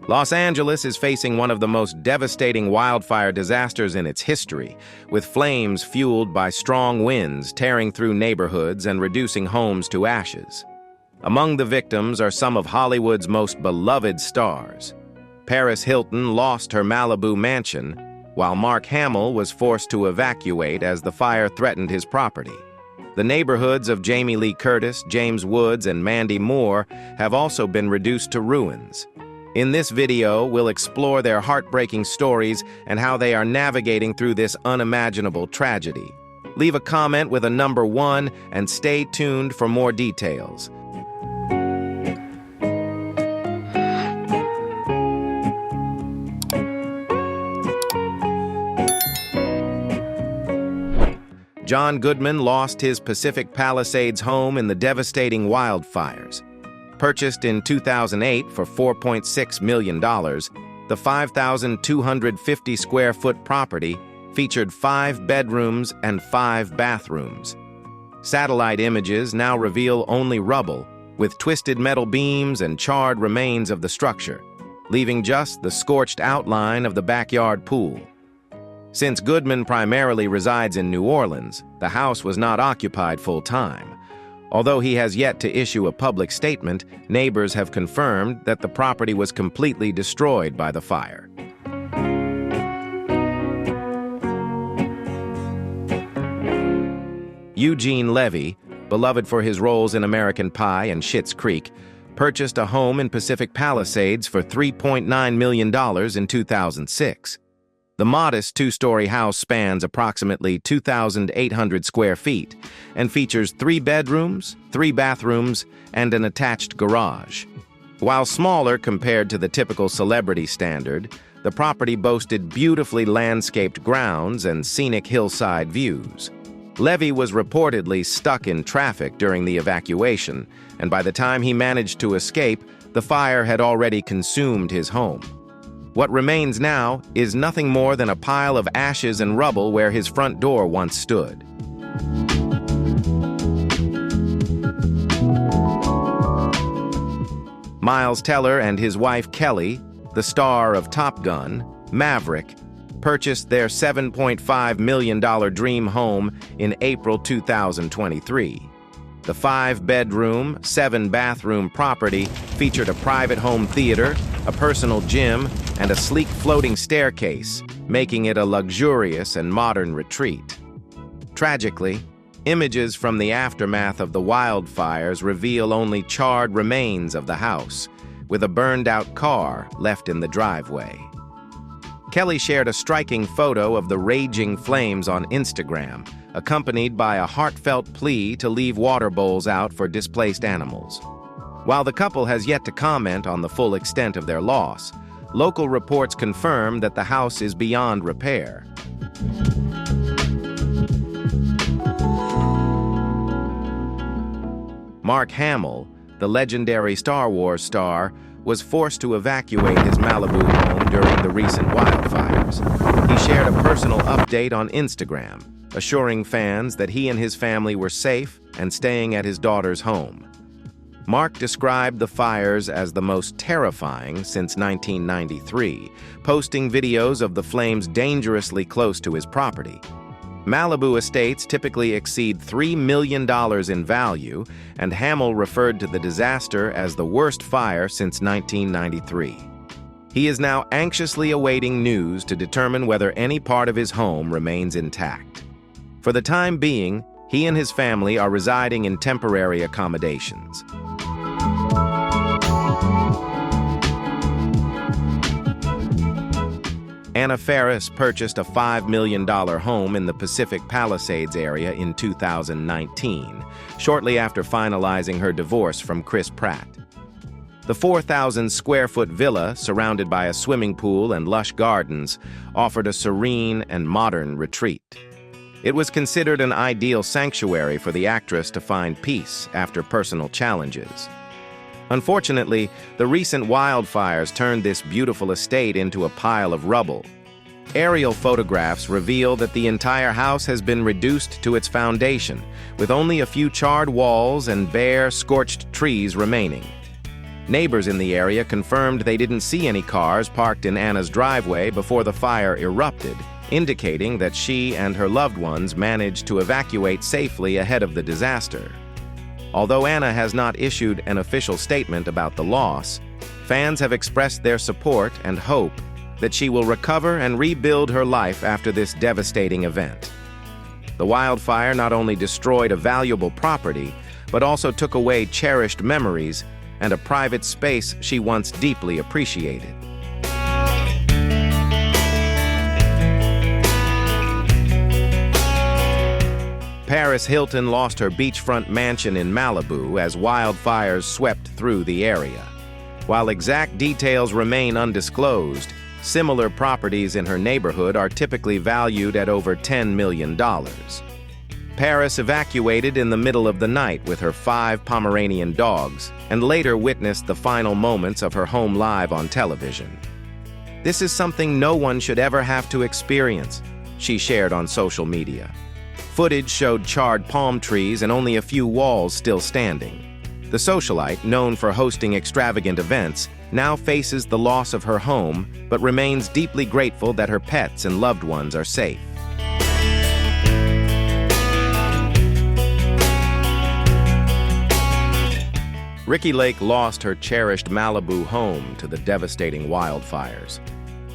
Los Angeles is facing one of the most devastating wildfire disasters in its history, with flames fueled by strong winds tearing through neighborhoods and reducing homes to ashes. Among the victims are some of Hollywood's most beloved stars. Paris Hilton lost her Malibu mansion, while Mark Hamill was forced to evacuate as the fire threatened his property. The neighborhoods of Jamie Lee Curtis, James Woods, and Mandy Moore have also been reduced to ruins. In this video, we'll explore their heartbreaking stories and how they are navigating through this unimaginable tragedy. Leave a comment with a number 1 and stay tuned for more details. John Goodman lost his Pacific Palisades home in the devastating wildfires. Purchased in 2008 for $4.6 million, the 5,250-square-foot property featured 5 bedrooms and 5 bathrooms. Satellite images now reveal only rubble, with twisted metal beams and charred remains of the structure, leaving just the scorched outline of the backyard pool. Since Goodman primarily resides in New Orleans, the house was not occupied full-time. Although he has yet to issue a public statement, neighbors have confirmed that the property was completely destroyed by the fire. Eugene Levy, beloved for his roles in American Pie and Schitt's Creek, purchased a home in Pacific Palisades for $3.9 million in 2006. The modest 2-story house spans approximately 2,800 square feet and features 3 bedrooms, 3 bathrooms, and an attached garage. While smaller compared to the typical celebrity standard, the property boasted beautifully landscaped grounds and scenic hillside views. Levy was reportedly stuck in traffic during the evacuation, and by the time he managed to escape, the fire had already consumed his home. What remains now is nothing more than a pile of ashes and rubble where his front door once stood. Miles Teller and his wife Kelly, the star of Top Gun, Maverick, purchased their $7.5 million dream home in April 2023. The 5-bedroom, 7-bathroom property featured a private home theater, a personal gym, and a sleek floating staircase, making it a luxurious and modern retreat. Tragically, images from the aftermath of the wildfires reveal only charred remains of the house, with a burned-out car left in the driveway. Kelly shared a striking photo of the raging flames on Instagram, accompanied by a heartfelt plea to leave water bowls out for displaced animals. While the couple has yet to comment on the full extent of their loss, local reports confirm that the house is beyond repair. Mark Hamill, the legendary Star Wars star, was forced to evacuate his Malibu home during the recent wildfires. He shared a personal update on Instagram, assuring fans that he and his family were safe and staying at his daughter's home. Mark described the fires as the most terrifying since 1993, posting videos of the flames dangerously close to his property. Malibu estates typically exceed $3 million in value, and Hamill referred to the disaster as the worst fire since 1993. He is now anxiously awaiting news to determine whether any part of his home remains intact. For the time being, he and his family are residing in temporary accommodations. Anna Faris purchased a $5 million home in the Pacific Palisades area in 2019, shortly after finalizing her divorce from Chris Pratt. The 4,000-square-foot villa, surrounded by a swimming pool and lush gardens, offered a serene and modern retreat. It was considered an ideal sanctuary for the actress to find peace after personal challenges. Unfortunately, the recent wildfires turned this beautiful estate into a pile of rubble. Aerial photographs reveal that the entire house has been reduced to its foundation, with only a few charred walls and bare, scorched trees remaining. Neighbors in the area confirmed they didn't see any cars parked in Anna's driveway before the fire erupted, indicating that she and her loved ones managed to evacuate safely ahead of the disaster. Although Anna has not issued an official statement about the loss, fans have expressed their support and hope that she will recover and rebuild her life after this devastating event. The wildfire not only destroyed a valuable property, but also took away cherished memories and a private space she once deeply appreciated. Paris Hilton lost her beachfront mansion in Malibu as wildfires swept through the area. While exact details remain undisclosed, similar properties in her neighborhood are typically valued at over $10 million. Paris evacuated in the middle of the night with her 5 Pomeranian dogs and later witnessed the final moments of her home live on television. "This is something no one should ever have to experience," she shared on social media. Footage showed charred palm trees and only a few walls still standing. The socialite, known for hosting extravagant events, now faces the loss of her home, but remains deeply grateful that her pets and loved ones are safe. Ricki Lake lost her cherished Malibu home to the devastating wildfires.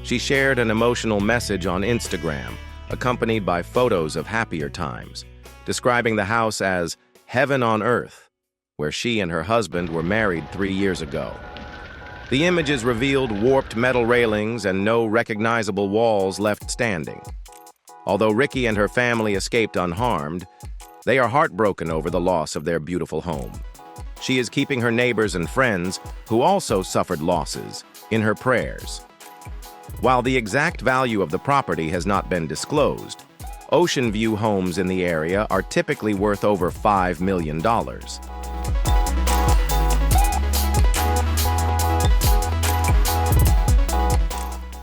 She shared an emotional message on Instagram, accompanied by photos of happier times, describing the house as heaven on earth, where she and her husband were married 3 years ago. The images revealed warped metal railings and no recognizable walls left standing. Although Ricki and her family escaped unharmed, they are heartbroken over the loss of their beautiful home. She is keeping her neighbors and friends, who also suffered losses, in her prayers. While the exact value of the property has not been disclosed, ocean view homes in the area are typically worth over $5 million.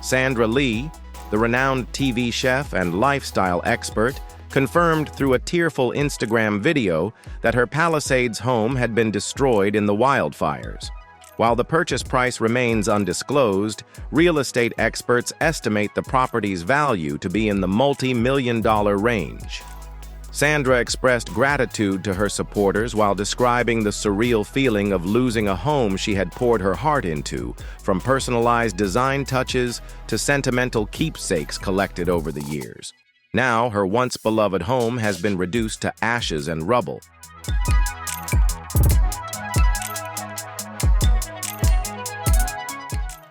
Sandra Lee, the renowned TV chef and lifestyle expert, confirmed through a tearful Instagram video that her Palisades home had been destroyed in the wildfires. While the purchase price remains undisclosed, real estate experts estimate the property's value to be in the multi-million-dollar range. Sandra expressed gratitude to her supporters while describing the surreal feeling of losing a home she had poured her heart into, from personalized design touches to sentimental keepsakes collected over the years. Now, her once-beloved home has been reduced to ashes and rubble.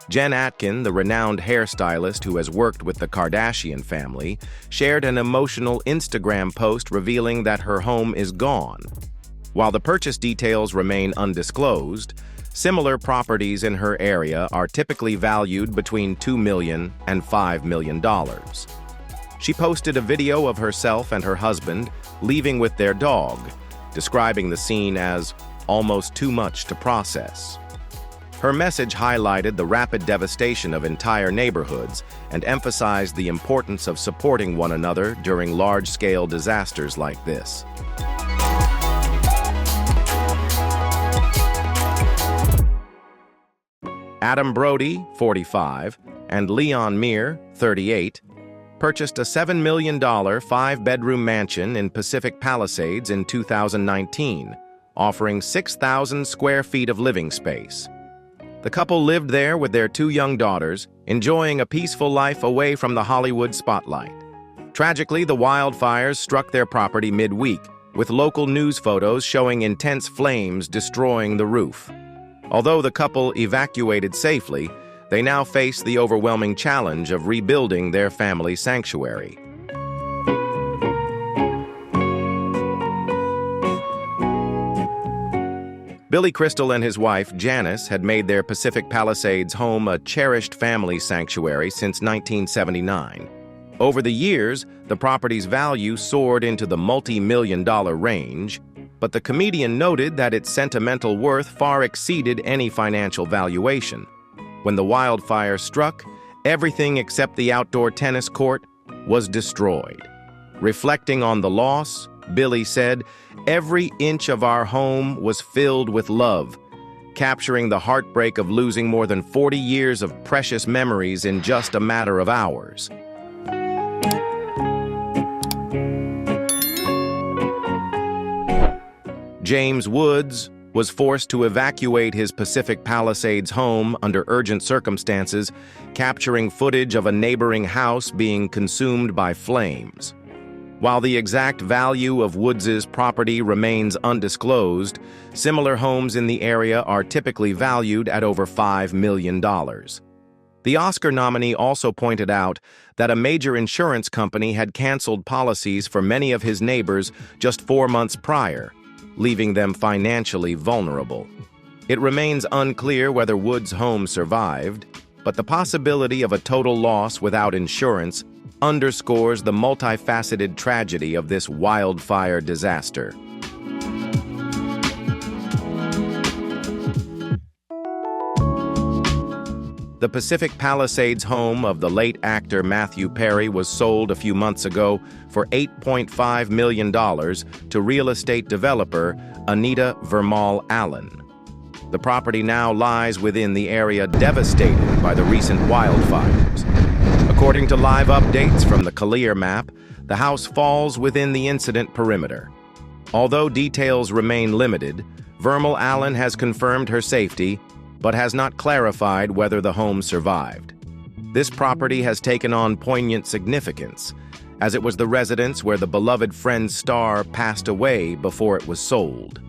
Jen Atkin, the renowned hairstylist who has worked with the Kardashian family, shared an emotional Instagram post revealing that her home is gone. While the purchase details remain undisclosed, similar properties in her area are typically valued between $2 million and $5 million. She posted a video of herself and her husband leaving with their dog, describing the scene as almost too much to process. Her message highlighted the rapid devastation of entire neighborhoods and emphasized the importance of supporting one another during large-scale disasters like this. Adam Brody, 45, and Leon Meir, 38, purchased a $7 million 5-bedroom mansion in Pacific Palisades in 2019, offering 6,000 square feet of living space. The couple lived there with their 2 young daughters, enjoying a peaceful life away from the Hollywood spotlight. Tragically, the wildfires struck their property midweek, with local news photos showing intense flames destroying the roof. Although the couple evacuated safely, they now face the overwhelming challenge of rebuilding their family sanctuary. Billy Crystal and his wife, Janice, had made their Pacific Palisades home a cherished family sanctuary since 1979. Over the years, the property's value soared into the multi-million-dollar range, but the comedian noted that its sentimental worth far exceeded any financial valuation. When the wildfire struck, everything except the outdoor tennis court was destroyed. Reflecting on the loss, Billy said, "Every inch of our home was filled with love. capturing the heartbreak of losing more than 40 years of precious memories in just a matter of hours. James Woods was forced to evacuate his Pacific Palisades home under urgent circumstances, capturing footage of a neighboring house being consumed by flames. While the exact value of Woods's property remains undisclosed, similar homes in the area are typically valued at over $5 million. The Oscar nominee also pointed out that a major insurance company had canceled policies for many of his neighbors just 4 months prior, leaving them financially vulnerable. It remains unclear whether Woods' home survived, but the possibility of a total loss without insurance underscores the multifaceted tragedy of this wildfire disaster. The Pacific Palisades home of the late actor Matthew Perry was sold a few months ago for $8.5 million to real estate developer Anita Vermal Allen. The property now lies within the area devastated by the recent wildfires. According to live updates from the Collier map, the house falls within the incident perimeter. Although details remain limited, Vermal Allen has confirmed her safety, but has not clarified whether the home survived. This property has taken on poignant significance, as it was the residence where the beloved Friends star passed away before it was sold.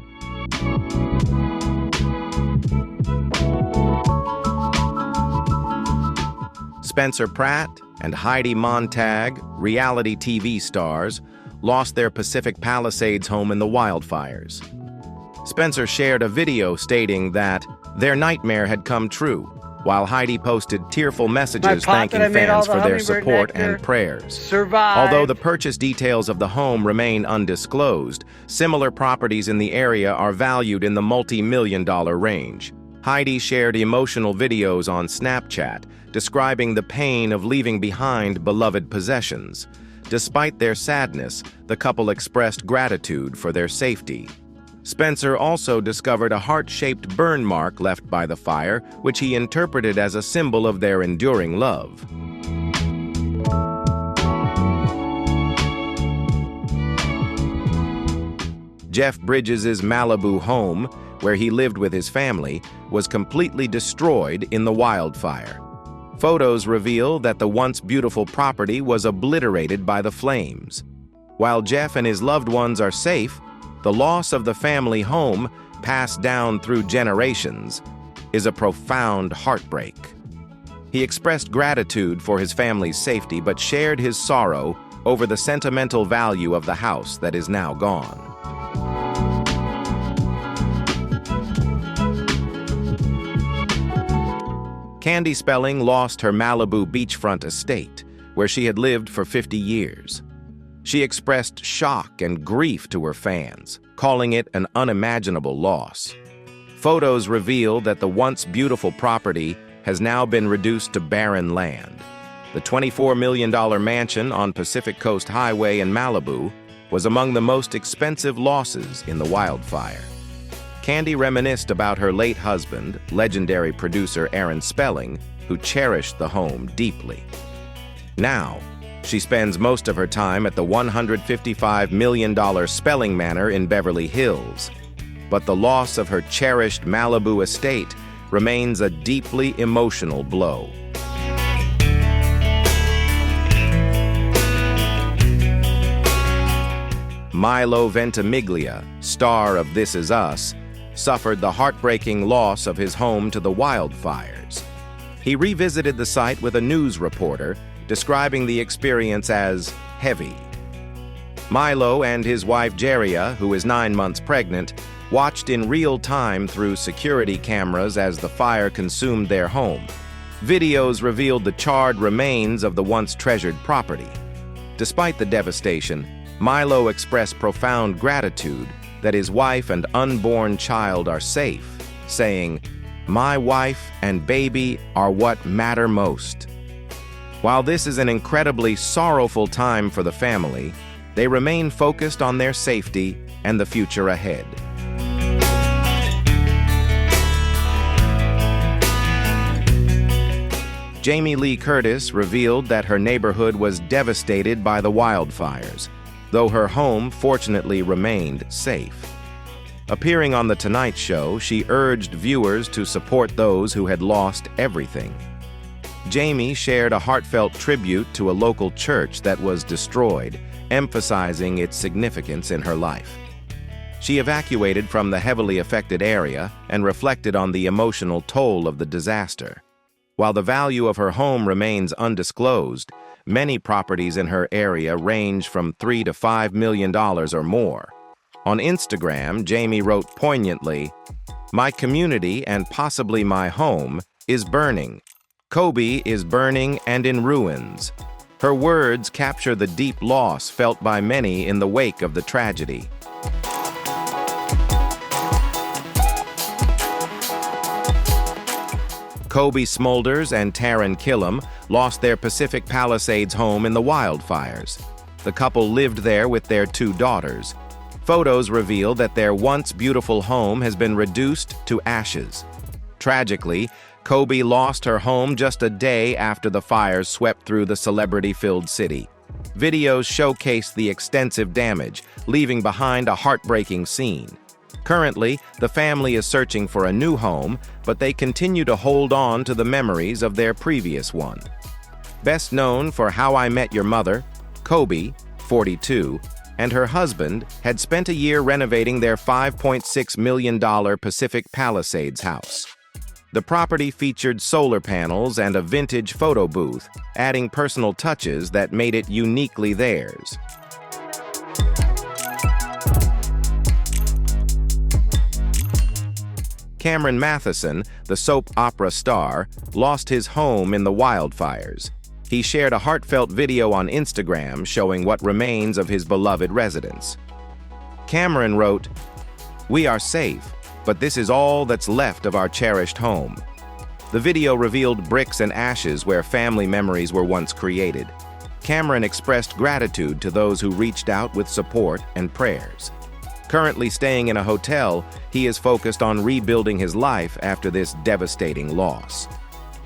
Spencer Pratt and Heidi Montag, reality TV stars, lost their Pacific Palisades home in the wildfires. Spencer shared a video stating that their nightmare had come true, while Heidi posted tearful messages thanking fans for their support and prayers. Although the purchase details of the home remain undisclosed, similar properties in the area are valued in the multi-million-dollar range. Heidi shared emotional videos on Snapchat describing the pain of leaving behind beloved possessions. Despite their sadness, the couple expressed gratitude for their safety. Spencer also discovered a heart-shaped burn mark left by the fire, which he interpreted as a symbol of their enduring love. Jeff Bridges' Malibu home, where he lived with his family, was completely destroyed in the wildfire. Photos reveal that the once beautiful property was obliterated by the flames. While Jeff and his loved ones are safe, the loss of the family home, passed down through generations, is a profound heartbreak. He expressed gratitude for his family's safety, but shared his sorrow over the sentimental value of the house that is now gone. Candy Spelling lost her Malibu beachfront estate, where she had lived for 50 years. She expressed shock and grief to her fans, calling it an unimaginable loss. Photos reveal that the once beautiful property has now been reduced to barren land. The $24 million mansion on Pacific Coast Highway in Malibu was among the most expensive losses in the wildfire. Candy reminisced about her late husband, legendary producer Aaron Spelling, who cherished the home deeply. Now, she spends most of her time at the $155 million Spelling Manor in Beverly Hills. But the loss of her cherished Malibu estate remains a deeply emotional blow. Milo Ventimiglia, star of This Is Us, suffered the heartbreaking loss of his home to the wildfires. He revisited the site with a news reporter, describing the experience as heavy. Milo and his wife Jeria, who is 9 months pregnant, watched in real time through security cameras as the fire consumed their home. Videos revealed the charred remains of the once treasured property. Despite the devastation, Milo expressed profound gratitude that his wife and unborn child are safe, saying, "My wife and baby are what matter most." While this is an incredibly sorrowful time for the family, they remain focused on their safety and the future ahead. Jamie Lee Curtis revealed that her neighborhood was devastated by the wildfires, though her home fortunately remained safe. Appearing on The Tonight Show, she urged viewers to support those who had lost everything. Jamie shared a heartfelt tribute to a local church that was destroyed, emphasizing its significance in her life. She evacuated from the heavily affected area and reflected on the emotional toll of the disaster. While the value of her home remains undisclosed, many properties in her area range from $3 to $5 million or more. On Instagram, Jamie wrote poignantly, "My community and possibly my home is burning. Kobe is burning and in ruins." Her words capture the deep loss felt by many in the wake of the tragedy. Kobe Smulders and Taryn Killam lost their Pacific Palisades home in the wildfires. The couple lived there with their 2 daughters. Photos reveal that their once beautiful home has been reduced to ashes. Tragically, Kobe lost her home just a day after the fires swept through the celebrity-filled city. Videos showcase the extensive damage, leaving behind a heartbreaking scene. Currently, the family is searching for a new home, but they continue to hold on to the memories of their previous one. Best known for How I Met Your Mother, Kobe, 42, and her husband had spent a year renovating their $5.6 million Pacific Palisades house. The property featured solar panels and a vintage photo booth, adding personal touches that made it uniquely theirs. Cameron Mathison, the soap opera star, lost his home in the wildfires. He shared a heartfelt video on Instagram showing what remains of his beloved residence. Cameron wrote, "We are safe, but this is all that's left of our cherished home." The video revealed bricks and ashes where family memories were once created. Cameron expressed gratitude to those who reached out with support and prayers. Currently staying in a hotel, he is focused on rebuilding his life after this devastating loss.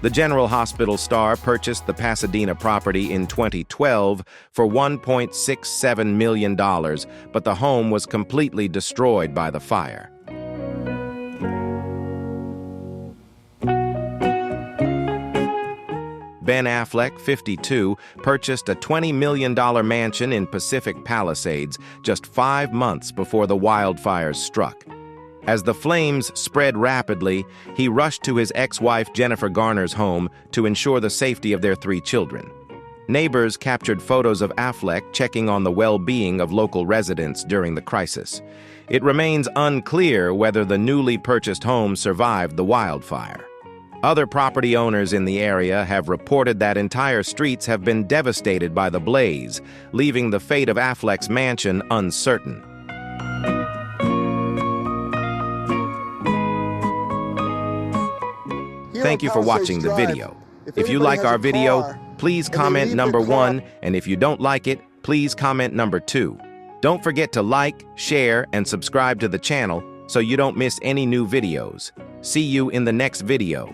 The General Hospital star purchased the Pasadena property in 2012 for $1.67 million, but the home was completely destroyed by the fire. Ben Affleck, 52, purchased a $20 million mansion in Pacific Palisades just 5 months before the wildfires struck. As the flames spread rapidly, he rushed to his ex-wife Jennifer Garner's home to ensure the safety of their 3 children. Neighbors captured photos of Affleck checking on the well-being of local residents during the crisis. It remains unclear whether the newly purchased home survived the wildfire. Other property owners in the area have reported that entire streets have been devastated by the blaze, leaving the fate of Affleck's mansion uncertain. Thank you for watching the video. If you like our video, please comment number 1, and if you don't like it, please comment number 2. Don't forget to like, share, and subscribe to the channel so you don't miss any new videos. See you in the next video.